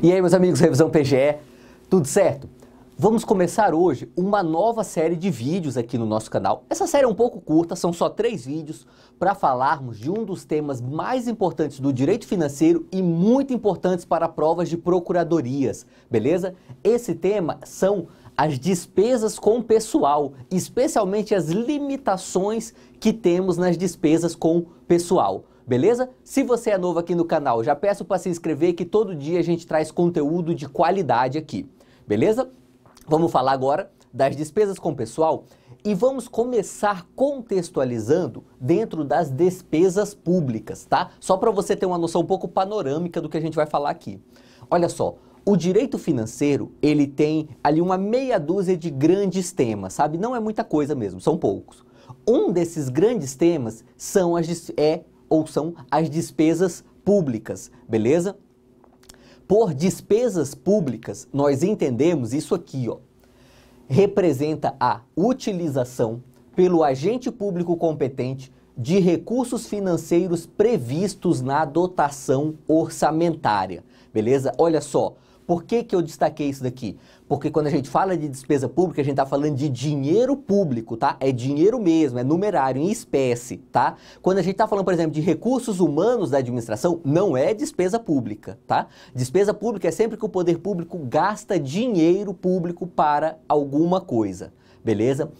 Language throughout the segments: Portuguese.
E aí, meus amigos, Revisão PGE, tudo certo? Vamos começar hoje uma nova série de vídeos aqui no nosso canal. Essa série é um pouco curta, são só 3 vídeos para falarmos de um dos temas mais importantes do direito financeiro e muito importantes para provas de procuradorias, beleza? Esse tema são as despesas com o pessoal, especialmente as limitações que temos nas despesas com o pessoal. Beleza? Se você é novo aqui no canal, já peço para se inscrever que todo dia a gente traz conteúdo de qualidade aqui. Beleza? Vamos falar agora das despesas com pessoal e vamos começar contextualizando dentro das despesas públicas, tá? Só para você ter uma noção um pouco panorâmica do que a gente vai falar aqui. Olha só, o direito financeiro, ele tem ali uma meia dúzia de grandes temas, sabe? Não é muita coisa mesmo, são poucos. Um desses grandes temas são as despesas públicas, beleza? Por despesas públicas, nós entendemos isso aqui, ó. Representa a utilização pelo agente público competente de recursos financeiros previstos na dotação orçamentária, beleza? Olha só, por que eu destaquei isso daqui? Porque quando a gente fala de despesa pública, a gente está falando de dinheiro público, tá? É dinheiro mesmo, é numerário, em espécie, tá? Quando a gente está falando, por exemplo, de recursos humanos da administração, não é despesa pública, tá? Despesa pública é sempre que o poder público gasta dinheiro público para alguma coisa, beleza?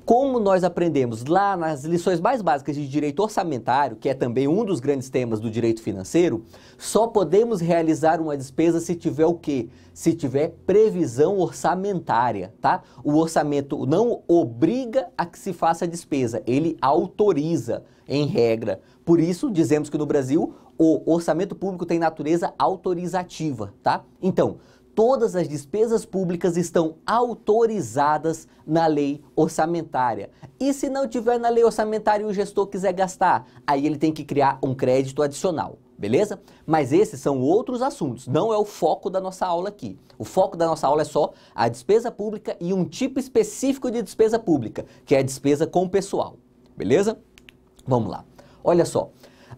Como nós aprendemos lá nas lições mais básicas de direito orçamentário, que é também um dos grandes temas do direito financeiro, só podemos realizar uma despesa se tiver o quê? Se tiver previsão orçamentária, tá? O orçamento não obriga a que se faça a despesa, ele autoriza, em regra. Por isso, dizemos que no Brasil o orçamento público tem natureza autorizativa, tá? Então, todas as despesas públicas estão autorizadas na lei orçamentária. E se não tiver na lei orçamentária e o gestor quiser gastar, aí ele tem que criar um crédito adicional, beleza? Mas esses são outros assuntos, não é o foco da nossa aula aqui. O foco da nossa aula é só a despesa pública e um tipo específico de despesa pública, que é a despesa com o pessoal, beleza? Vamos lá. Olha só,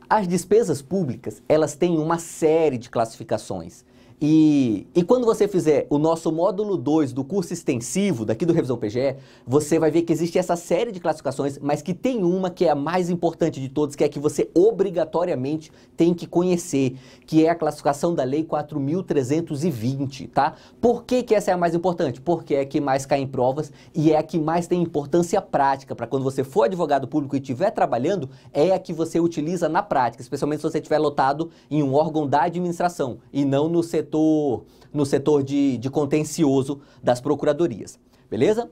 as despesas públicas, elas têm uma série de classificações. E quando você fizer o nosso módulo 2 do curso extensivo daqui do Revisão PGE, você vai ver que existe essa série de classificações, mas que tem uma que é a mais importante de todas, que é a que você obrigatoriamente tem que conhecer, que é a classificação da Lei 4.320, tá? Por que essa é a mais importante? Porque é a que mais cai em provas e é a que mais tem importância prática, para quando você for advogado público e estiver trabalhando, é a que você utiliza na prática, especialmente se você estiver lotado em um órgão da administração e não no setor de contencioso das procuradorias, beleza?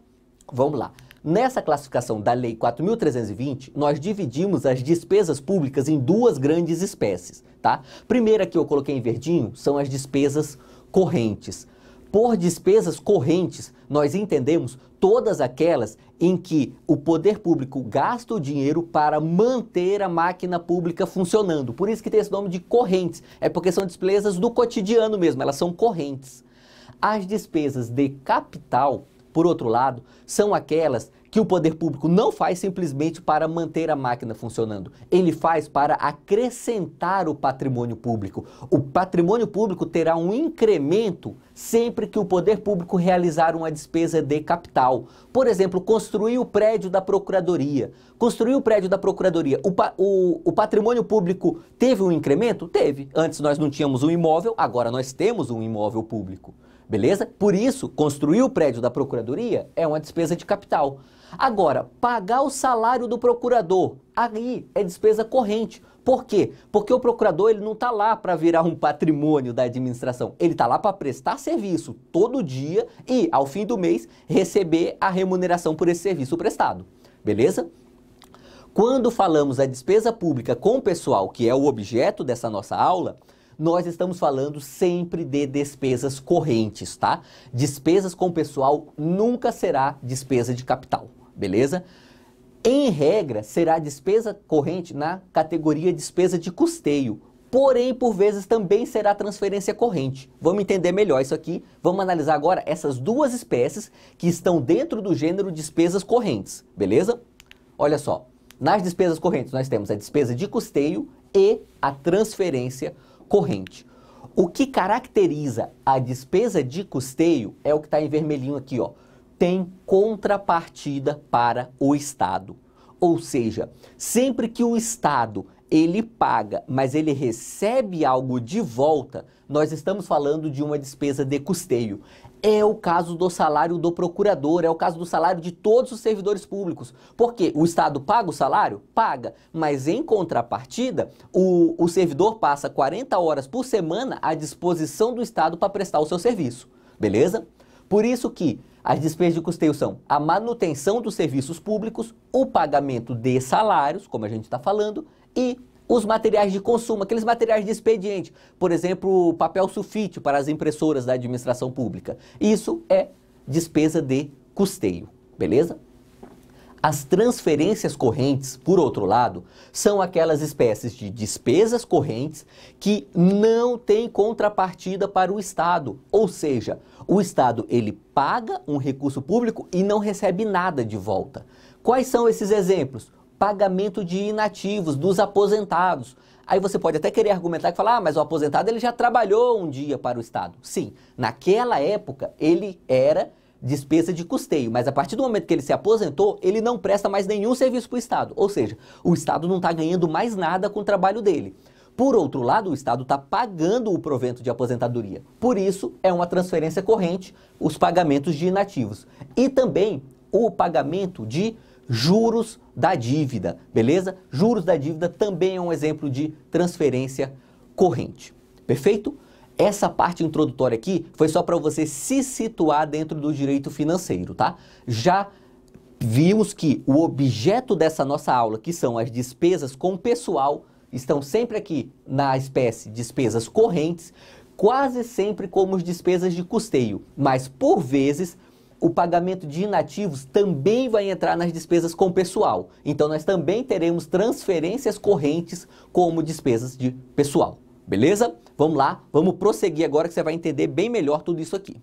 Vamos lá. Nessa classificação da Lei 4.320, nós dividimos as despesas públicas em duas grandes espécies, tá? Primeira que eu coloquei em verdinho são as despesas correntes. Por despesas correntes, nós entendemos todas aquelas em que o poder público gasta o dinheiro para manter a máquina pública funcionando. Por isso que tem esse nome de correntes. É porque são despesas do cotidiano mesmo, elas são correntes. As despesas de capital, por outro lado, são aquelas que o poder público não faz simplesmente para manter a máquina funcionando. Ele faz para acrescentar o patrimônio público. O patrimônio público terá um incremento sempre que o poder público realizar uma despesa de capital. Por exemplo, construir o prédio da Procuradoria. Construir o prédio da Procuradoria. O patrimônio público teve um incremento? Teve. Antes nós não tínhamos um imóvel, agora nós temos um imóvel público. Beleza? Por isso, construir o prédio da Procuradoria é uma despesa de capital. Agora, pagar o salário do procurador, aí é despesa corrente. Por quê? Porque o procurador ele não está lá para virar um patrimônio da administração. Ele está lá para prestar serviço todo dia e, ao fim do mês, receber a remuneração por esse serviço prestado. Beleza? Quando falamos da despesa pública com o pessoal, que é o objeto dessa nossa aula, nós estamos falando sempre de despesas correntes, tá? Despesas com o pessoal nunca será despesa de capital, beleza? Em regra, será despesa corrente na categoria despesa de custeio, porém, por vezes, também será transferência corrente. Vamos entender melhor isso aqui, vamos analisar agora essas duas espécies que estão dentro do gênero despesas correntes, beleza? Olha só, nas despesas correntes nós temos a despesa de custeio e a transferência corrente. O que caracteriza a despesa de custeio é o que está em vermelhinho aqui, ó. Tem contrapartida para o Estado. Ou seja, sempre que o Estado ele paga, mas ele recebe algo de volta, nós estamos falando de uma despesa de custeio. É o caso do salário do procurador, é o caso do salário de todos os servidores públicos. Por quê? O Estado paga o salário? Paga, mas em contrapartida, o servidor passa 40 horas por semana à disposição do Estado para prestar o seu serviço, beleza? Por isso que as despesas de custeio são a manutenção dos serviços públicos, o pagamento de salários, como a gente está falando, e os materiais de consumo, aqueles materiais de expediente, por exemplo, papel sulfite para as impressoras da administração pública. Isso é despesa de custeio, beleza? As transferências correntes, por outro lado, são aquelas espécies de despesas correntes que não têm contrapartida para o Estado. Ou seja, o Estado ele paga um recurso público e não recebe nada de volta. Quais são esses exemplos? Pagamento de inativos, dos aposentados. Aí você pode até querer argumentar e falar, mas o aposentado ele já trabalhou um dia para o Estado. Sim, naquela época ele era despesa de custeio, mas a partir do momento que ele se aposentou, ele não presta mais nenhum serviço para o Estado. Ou seja, o Estado não está ganhando mais nada com o trabalho dele. Por outro lado, o Estado está pagando o provento de aposentadoria. Por isso, é uma transferência corrente, os pagamentos de inativos. E também o pagamento de juros da dívida, beleza? Juros da dívida também é um exemplo de transferência corrente. Perfeito? Essa parte introdutória aqui foi só para você se situar dentro do direito financeiro, tá? Já vimos que o objeto dessa nossa aula, que são as despesas com pessoal, estão sempre aqui na espécie despesas correntes, quase sempre como despesas de custeio, mas por vezes o pagamento de inativos também vai entrar nas despesas com pessoal. Então nós também teremos transferências correntes como despesas de pessoal. Beleza? Vamos lá, vamos prosseguir agora que você vai entender bem melhor tudo isso aqui.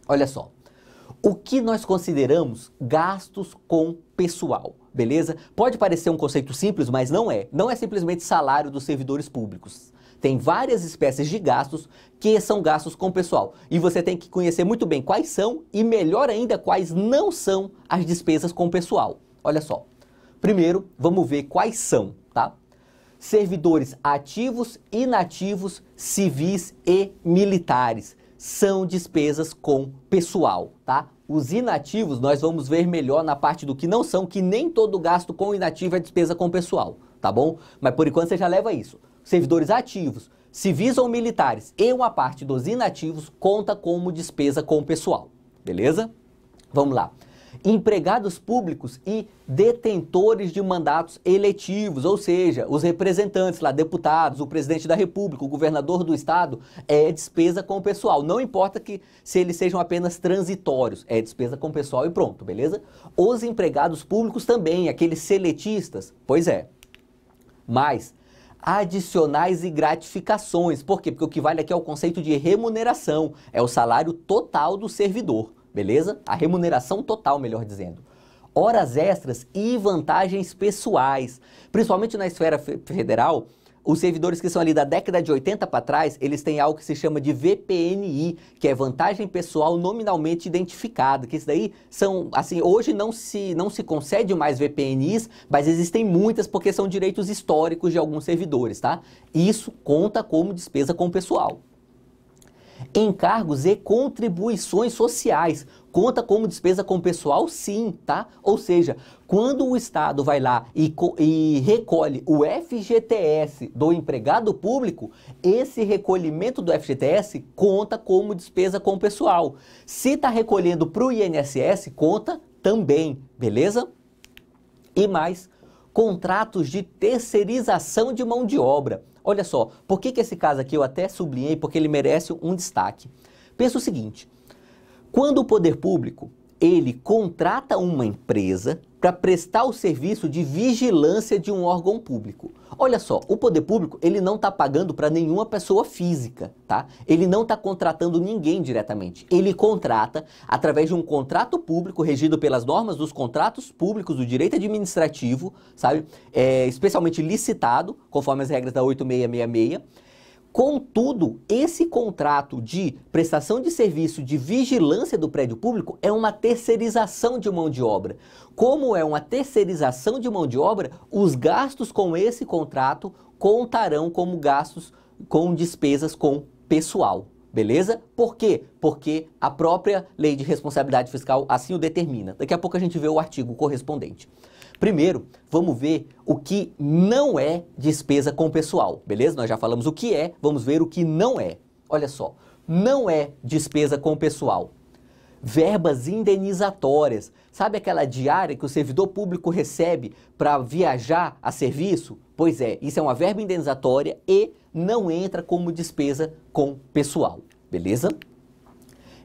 Olha só, o que nós consideramos gastos com pessoal, beleza? Pode parecer um conceito simples, mas não é. Não é simplesmente salário dos servidores públicos. Tem várias espécies de gastos que são gastos com pessoal. E você tem que conhecer muito bem quais são e, melhor ainda, quais não são as despesas com pessoal. Olha só, primeiro vamos ver quais são, tá? Servidores ativos, inativos, civis e militares são despesas com pessoal, tá? Os inativos nós vamos ver melhor na parte do que não são, que nem todo gasto com inativo é despesa com pessoal, tá bom? Mas por enquanto você já leva isso. Servidores ativos, civis ou militares e uma parte dos inativos conta como despesa com pessoal, beleza? Vamos lá. Empregados públicos e detentores de mandatos eletivos, ou seja, os representantes lá, deputados, o presidente da República, o governador do estado, é despesa com pessoal. Não importa que se eles sejam apenas transitórios, é despesa com pessoal e pronto, beleza? Os empregados públicos também, aqueles seletistas, pois é. Mas adicionais e gratificações, por quê? Porque o que vale aqui é o conceito de remuneração, é o salário total do servidor. Beleza? A remuneração total, melhor dizendo. Horas extras e vantagens pessoais. Principalmente na esfera federal, os servidores que são ali da década de 80 para trás, eles têm algo que se chama de VPNI, que é vantagem pessoal nominalmente identificada, que isso daí são, assim, hoje não se concede mais VPNIs, mas existem muitas porque são direitos históricos de alguns servidores, tá? Isso conta como despesa com pessoal. Encargos e contribuições sociais. Conta como despesa com pessoal, sim, tá? Ou seja, quando o Estado vai lá e recolhe o FGTS do empregado público, esse recolhimento do FGTS conta como despesa com pessoal. Se está recolhendo para o INSS, conta também, beleza? E mais, contratos de terceirização de mão de obra. Olha só, por que esse caso aqui eu até sublinhei? Porque ele merece um destaque. Pensa o seguinte, quando o poder público, ele contrata uma empresa para prestar o serviço de vigilância de um órgão público. Olha só, o poder público, ele não está pagando para nenhuma pessoa física, tá? Ele não está contratando ninguém diretamente. Ele contrata através de um contrato público regido pelas normas dos contratos públicos do direito administrativo, sabe? Especialmente licitado, conforme as regras da 8666, Contudo, esse contrato de prestação de serviço de vigilância do prédio público é uma terceirização de mão de obra. Como é uma terceirização de mão de obra, os gastos com esse contrato contarão como gastos com despesas com pessoal. Beleza? Por quê? Porque a própria Lei de Responsabilidade Fiscal assim o determina. Daqui a pouco a gente vê o artigo correspondente. Primeiro, vamos ver o que não é despesa com pessoal, beleza? Nós já falamos o que é, vamos ver o que não é. Olha só, não é despesa com pessoal. Verbas indenizatórias. Sabe aquela diária que o servidor público recebe para viajar a serviço? Pois é, isso é uma verba indenizatória e não entra como despesa com pessoal, beleza?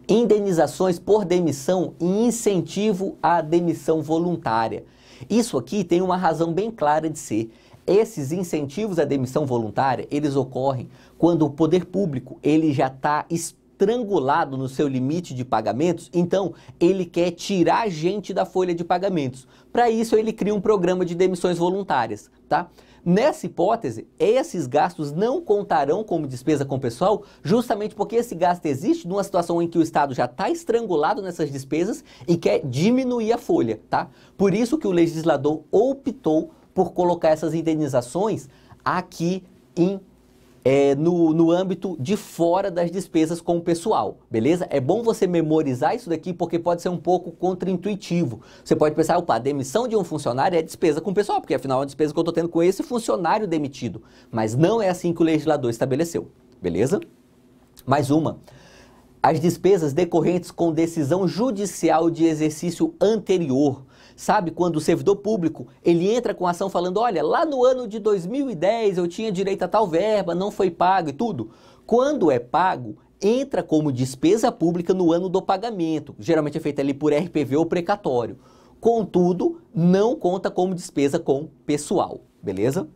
Indenizações por demissão e incentivo à demissão voluntária. Isso aqui tem uma razão bem clara de ser. Esses incentivos à demissão voluntária, eles ocorrem quando o poder público ele já está estrangulado no seu limite de pagamentos, então ele quer tirar gente da folha de pagamentos. Para isso ele cria um programa de demissões voluntárias, tá? Nessa hipótese, esses gastos não contarão como despesa com pessoal, justamente porque esse gasto existe numa situação em que o Estado já está estrangulado nessas despesas e quer diminuir a folha, tá? Por isso que o legislador optou por colocar essas indenizações aqui no âmbito de fora das despesas com o pessoal, beleza? É bom você memorizar isso daqui porque pode ser um pouco contraintuitivo. Você pode pensar, opa, a demissão de um funcionário é despesa com o pessoal, porque afinal é a despesa que eu estou tendo com esse funcionário demitido. Mas não é assim que o legislador estabeleceu, beleza? Mais uma. As despesas decorrentes com decisão judicial de exercício anterior. Sabe, quando o servidor público, ele entra com ação falando, olha, lá no ano de 2010 eu tinha direito a tal verba, não foi pago e tudo. Quando é pago, entra como despesa pública no ano do pagamento. Geralmente é feito ali por RPV ou precatório. Contudo, não conta como despesa com pessoal, beleza?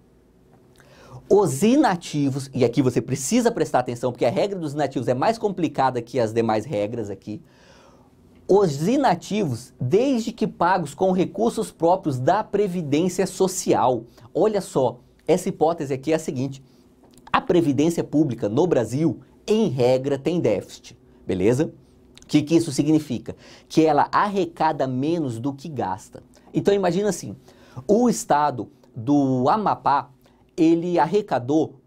Os inativos, e aqui você precisa prestar atenção, porque a regra dos inativos é mais complicada que as demais regras aqui. Os inativos, desde que pagos com recursos próprios da Previdência Social. Olha só, essa hipótese aqui é a seguinte. A Previdência Pública no Brasil, em regra, tem déficit, beleza? O que isso significa? Que ela arrecada menos do que gasta. Então imagina assim, o estado do Amapá, ele arrecadou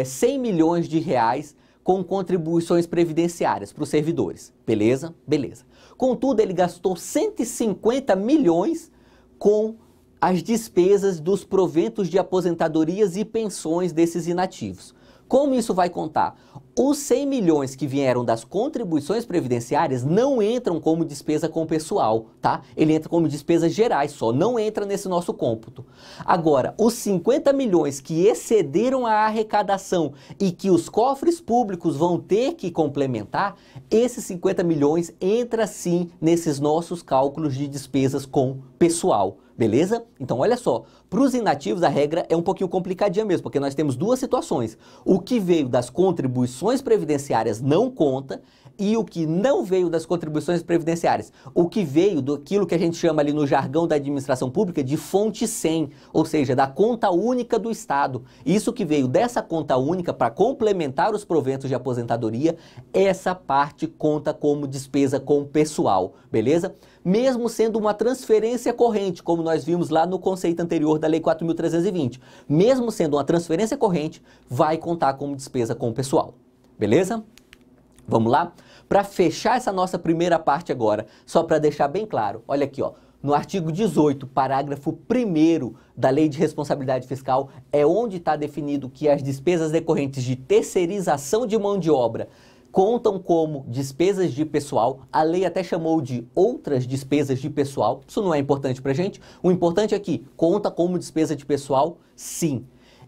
100 milhões de reais com contribuições previdenciárias para os servidores. Beleza? Beleza. Contudo, ele gastou 150 milhões com as despesas dos proventos de aposentadorias e pensões desses inativos. Como isso vai contar? Os 100 milhões que vieram das contribuições previdenciárias não entram como despesa com pessoal, tá? Ele entra como despesas gerais só, não entra nesse nosso cômputo. Agora, os 50 milhões que excederam a arrecadação e que os cofres públicos vão ter que complementar, esses 50 milhões entra sim nesses nossos cálculos de despesas com pessoal. Beleza? Então, olha só, para os inativos a regra é um pouquinho complicadinha mesmo, porque nós temos duas situações. O que veio das contribuições previdenciárias não conta e o que não veio das contribuições previdenciárias. O que veio daquilo que a gente chama ali no jargão da administração pública de fonte 100, ou seja, da conta única do Estado. Isso que veio dessa conta única para complementar os proventos de aposentadoria, essa parte conta como despesa com pessoal, beleza? Mesmo sendo uma transferência corrente, como nós vimos lá no conceito anterior da Lei 4.320. Mesmo sendo uma transferência corrente, vai contar como despesa com o pessoal. Beleza? Vamos lá? Para fechar essa nossa primeira parte agora, só para deixar bem claro, olha aqui, ó, no artigo 18, parágrafo 1º da Lei de Responsabilidade Fiscal, é onde está definido que as despesas decorrentes de terceirização de mão de obra contam como despesas de pessoal. A lei até chamou de outras despesas de pessoal. Isso não é importante para a gente. O importante é que conta como despesa de pessoal, sim.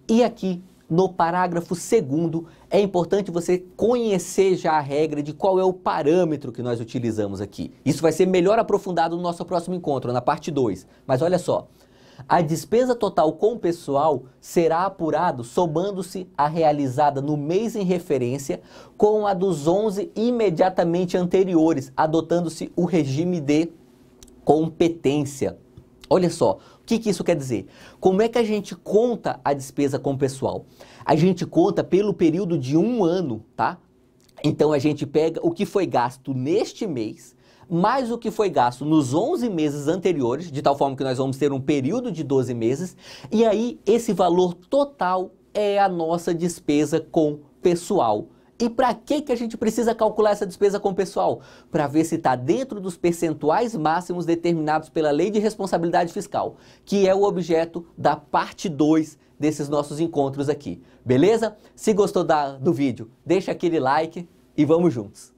E aqui, no parágrafo 2º, é importante você conhecer já a regra de qual é o parâmetro que nós utilizamos aqui. Isso vai ser melhor aprofundado no nosso próximo encontro, na parte 2. Mas olha só. A despesa total com pessoal será apurado somando-se a realizada no mês em referência com a dos 11 imediatamente anteriores, adotando-se o regime de competência. Olha só, que isso quer dizer? Como é que a gente conta a despesa com o pessoal? A gente conta pelo período de um ano, tá? Então a gente pega o que foi gasto neste mês, mais o que foi gasto nos 11 meses anteriores, de tal forma que nós vamos ter um período de 12 meses, e aí esse valor total é a nossa despesa com pessoal. E para que a gente precisa calcular essa despesa com o pessoal? Para ver se está dentro dos percentuais máximos determinados pela Lei de Responsabilidade Fiscal, que é o objeto da parte 2 desses nossos encontros aqui. Beleza? Se gostou do vídeo, deixa aquele like e vamos juntos!